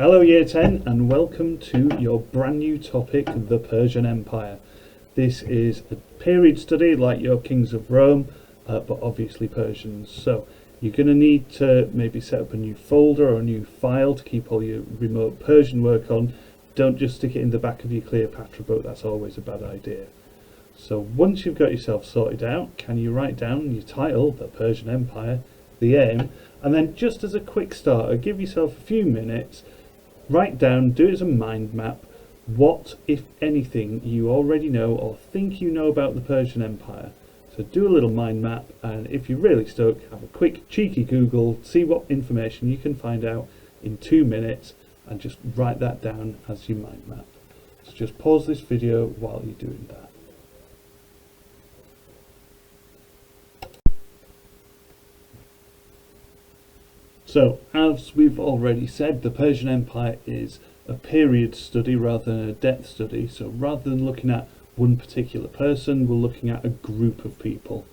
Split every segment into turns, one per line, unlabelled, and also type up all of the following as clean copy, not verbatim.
Hello Year 10 and welcome to your brand new topic, the Persian Empire. This is a period study like your kings of Rome, but obviously Persians. So you're going to need to maybe set up a new folder or a new file to keep all your remote Persian work on. Don't just stick it in the back of your Cleopatra book, that's always a bad idea. So once you've got yourself sorted out, can you write down your title, the Persian Empire, the aim, and then just as a quick starter, give yourself a few minutes, write down, do it as a mind map, what, if anything, you already know or think you know about the Persian Empire. So do a little mind map, and if you're really stuck, have a quick cheeky Google, see what information you can find out in 2 minutes, and just write that down as your mind map. So just pause this video while you're doing that. So, as we've already said, the Persian Empire is a period study rather than a depth study. So rather than looking at one particular person, we're looking at a group of people.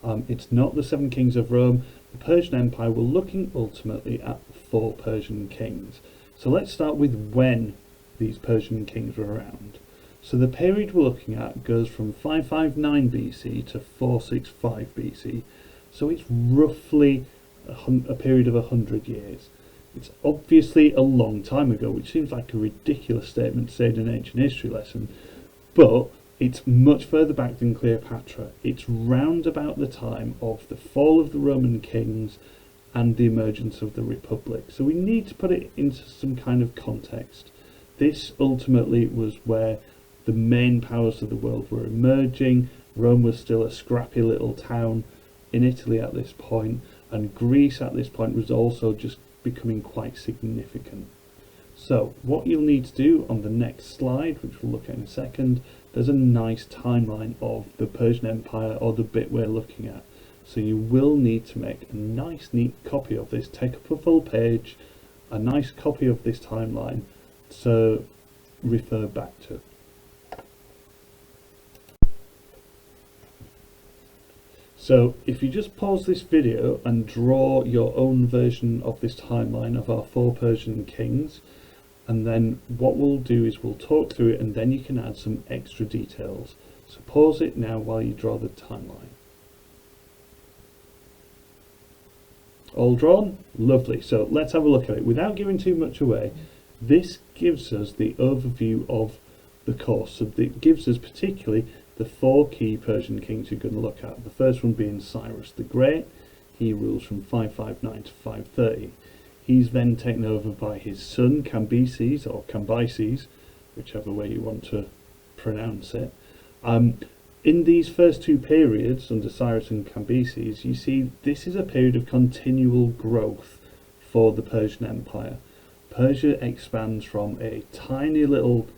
It's not the 7 kings of Rome. The Persian Empire, we're looking ultimately at 4 Persian kings. So let's start with when these Persian kings were around. So the period we're looking at goes from 559 BC to 465 BC. So it's roughly a period of 100 years. It's obviously a long time ago, which seems like a ridiculous statement to say in an ancient history lesson, but it's much further back than Cleopatra. It's round about the time of the fall of the Roman kings and the emergence of the Republic. So we need to put it into some kind of context. This ultimately was where the main powers of the world were emerging. Rome was still a scrappy little town in Italy at this point, and Greece at this point was also just becoming quite significant. So what you'll need to do on the next slide, which we'll look at in a second, there's a nice timeline of the Persian Empire, or the bit we're looking at. So you will need to make a nice neat copy of this, take up a full page, a nice copy of this timeline to refer back to. So if you just pause this video and draw your own version of this timeline of our 4 Persian kings, and then what we'll do is we'll talk through it and then you can add some extra details. So pause it now while you draw the timeline. All drawn? Lovely. So let's have a look at it. Without giving too much away, this gives us the overview of the course. So it gives us particularly the 4 key Persian kings you're going to look at. The first one being Cyrus the Great. He rules from 559 to 530. He's then taken over by his son Cambyses, or Cambyses, whichever way you want to pronounce it. In these first 2 periods, under Cyrus and Cambyses, you see this is a period of continual growth for the Persian Empire. Persia expands from a tiny little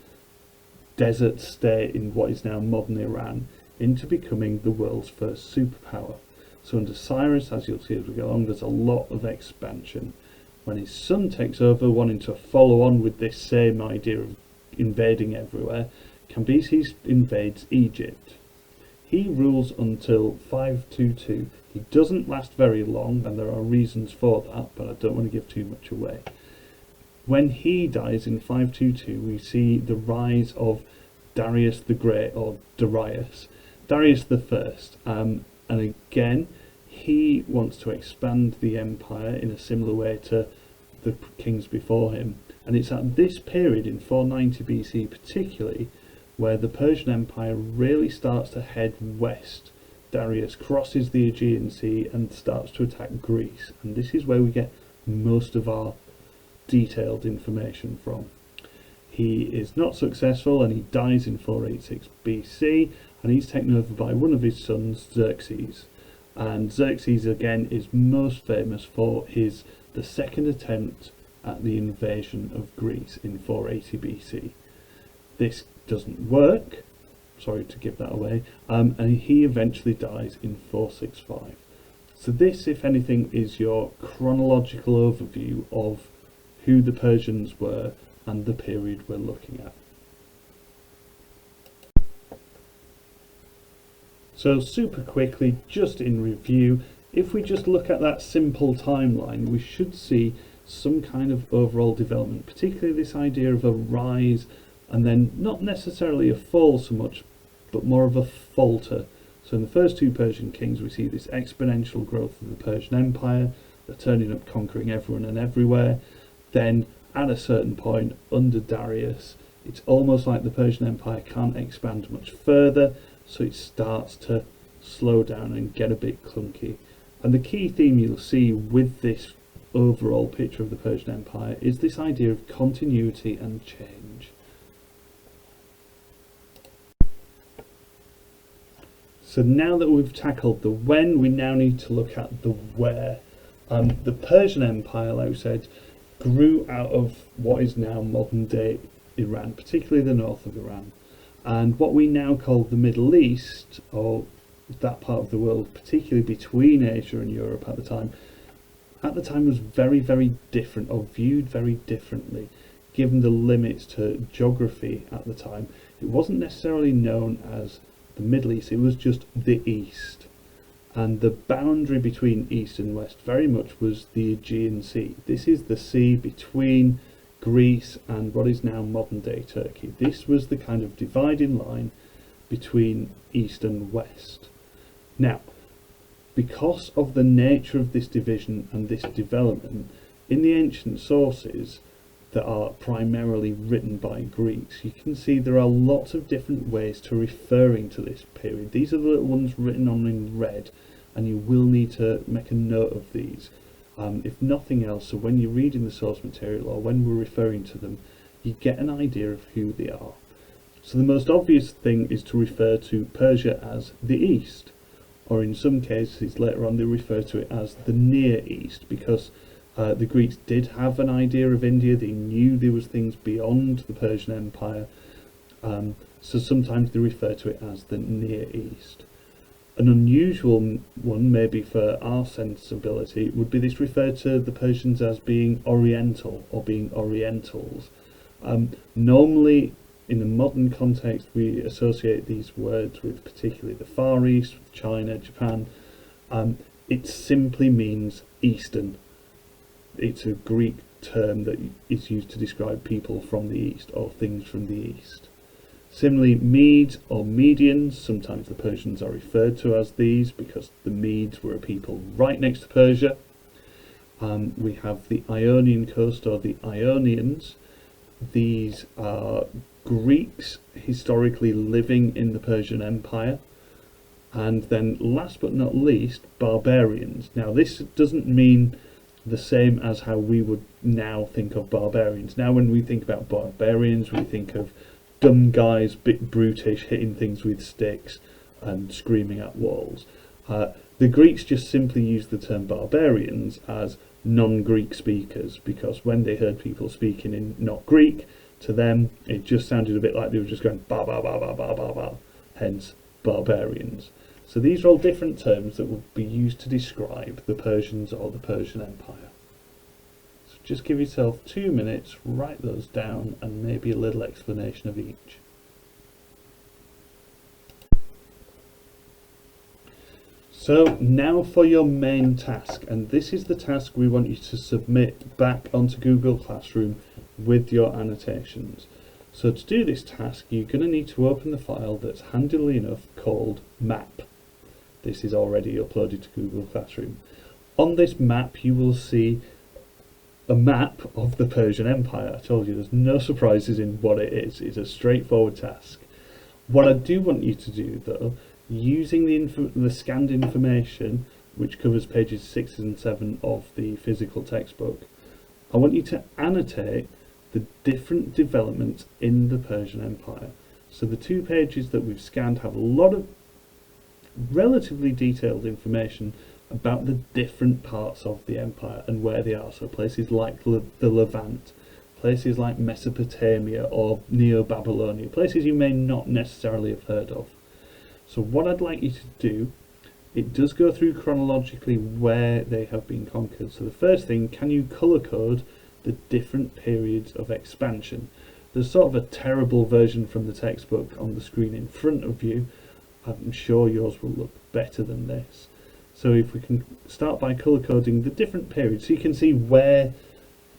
desert state in what is now modern Iran into becoming the world's first superpower. So under Cyrus, as you'll see as we go along, there's a lot of expansion. When his son takes over, wanting to follow on with this same idea of invading everywhere, Cambyses invades Egypt. He rules until 522. He doesn't last very long, and there are reasons for that, but I don't want to give too much away. When he dies in 522, we see the rise of Darius the Great, or Darius the First, and again he wants to expand the empire in a similar way to the kings before him, and it's at this period in 490 BC particularly where the Persian Empire really starts to head west. Darius crosses the Aegean Sea and starts to attack Greece, and this is where we get most of our detailed information from. He is not successful and he dies in 486 BC, and he's taken over by one of his sons, Xerxes. And Xerxes again is most famous for the second attempt at the invasion of Greece in 480 BC. This doesn't work, sorry to give that away, and he eventually dies in 465. So this, if anything, is your chronological overview of who the Persians were and the period we're looking at. So super quickly, just in review, if we just look at that simple timeline, we should see some kind of overall development, particularly this idea of a rise and then not necessarily a fall so much, but more of a falter. So in the first two Persian kings we see this exponential growth of the Persian Empire, they're turning up, conquering everyone and everywhere. Then at a certain point under Darius, it's almost like the Persian Empire can't expand much further, so it starts to slow down and get a bit clunky. And the key theme you'll see with this overall picture of the Persian Empire is this idea of continuity and change. So now that we've tackled the when, we now need to look at the where. The Persian Empire, like we said, grew out of what is now modern day Iran, particularly the north of Iran. And what we now call the Middle East, or that part of the world, particularly between Asia and Europe at the time was very, very different, or viewed very differently, given the limits to geography at the time. It wasn't necessarily known as the Middle East, it was just the East. And the boundary between East and West very much was the Aegean Sea. This is the sea between Greece and what is now modern day Turkey. This was the kind of dividing line between East and West. Now, because of the nature of this division and this development, in the ancient sources that are primarily written by Greeks, you can see there are lots of different ways to referring to this period. These are the little ones written on in red, and you will need to make a note of these. If nothing else, so when you're reading the source material or when we're referring to them, you get an idea of who they are. So the most obvious thing is to refer to Persia as the East, or in some cases later on they refer to it as the Near East, because the Greeks did have an idea of India. They knew there was things beyond the Persian Empire, so sometimes they refer to it as the Near East. An unusual one, maybe for our sensibility, would be this referred to the Persians as being Oriental or being Orientals. Normally, in the modern context, we associate these words with particularly the Far East, China, Japan. It simply means Eastern. It's a Greek term that is used to describe people from the East or things from the East. Similarly, Medes or Medians, sometimes the Persians are referred to as these because the Medes were a people right next to Persia. We have the Ionian coast or the Ionians. These are Greeks historically living in the Persian Empire. And then last but not least, barbarians. Now this doesn't mean the same as how we would now think of barbarians. Now when we think about barbarians, we think of dumb guys, bit brutish, hitting things with sticks and screaming at walls. The Greeks just simply used the term barbarians as non-Greek speakers, because when they heard people speaking in not Greek, to them it just sounded a bit like they were just going ba ba ba ba ba ba ba, hence barbarians. So these are all different terms that would be used to describe the Persians or the Persian Empire. So just give yourself 2 minutes, write those down, and maybe a little explanation of each. So now for your main task, and this is the task we want you to submit back onto Google Classroom with your annotations. So to do this task, you're going to need to open the file that's handily enough called map. This is already uploaded to Google Classroom. On this map you will see a map of the Persian Empire. I told you there's no surprises in what it is. It's a straightforward task. What I do want you to do though, using the scanned information, which covers pages 6 and 7 of the physical textbook, I want you to annotate the different developments in the Persian Empire. So the 2 pages that we've scanned have a lot of relatively detailed information about the different parts of the empire and where they are. So places like the Levant, places like Mesopotamia or Neo-Babylonia, places you may not necessarily have heard of. So what I'd like you to do, it does go through chronologically where they have been conquered. So the first thing, can you colour code the different periods of expansion? There's sort of a terrible version from the textbook on the screen in front of you. I'm sure yours will look better than this. So if we can start by colour coding the different periods, so you can see where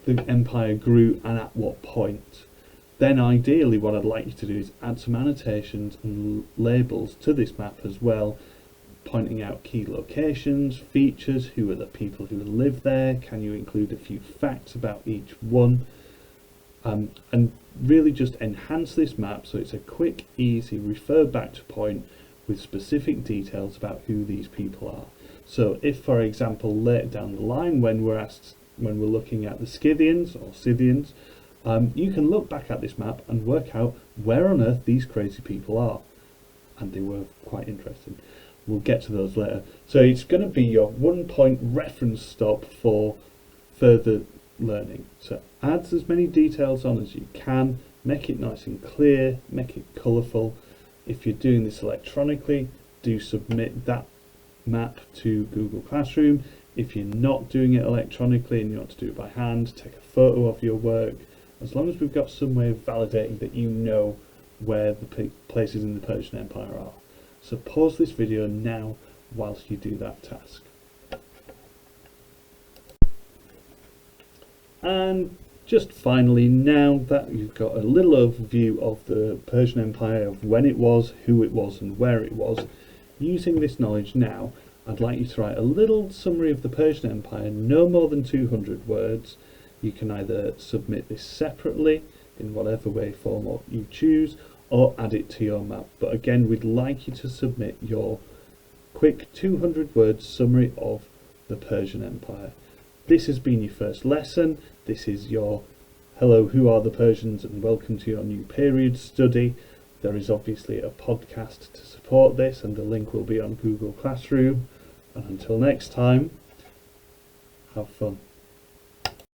the empire grew and at what point. Then ideally what I'd like you to do is add some annotations and labels to this map as well, pointing out key locations, features, who are the people who live there, can you include a few facts about each one, and really just enhance this map so it's a quick, easy refer back to point with specific details about who these people are. So if, for example, later down the line when we're looking at the Scythians or Scythians, you can look back at this map and work out where on earth these crazy people are. And they were quite interesting. We'll get to those later. So it's going to be your 1 point reference stop for further learning. So add as many details on as you can, make it nice and clear, make it colourful. If you're doing this electronically, do submit that map to Google Classroom. If you're not doing it electronically and you want to do it by hand, take a photo of your work. As long as we've got some way of validating that you know where the places in the Persian Empire are. So pause this video now whilst you do that task. And just finally, now that you've got a little overview of the Persian Empire, of when it was, who it was and where it was, using this knowledge now, I'd like you to write a little summary of the Persian Empire, no more than 200 words. You can either submit this separately in whatever way format you choose, or add it to your map. But again, we'd like you to submit your quick 200 word summary of the Persian Empire. This has been your first lesson. This is your hello, who are the Persians, and welcome to your new period study. There is obviously a podcast to support this, and the link will be on Google Classroom. And until next time, have fun.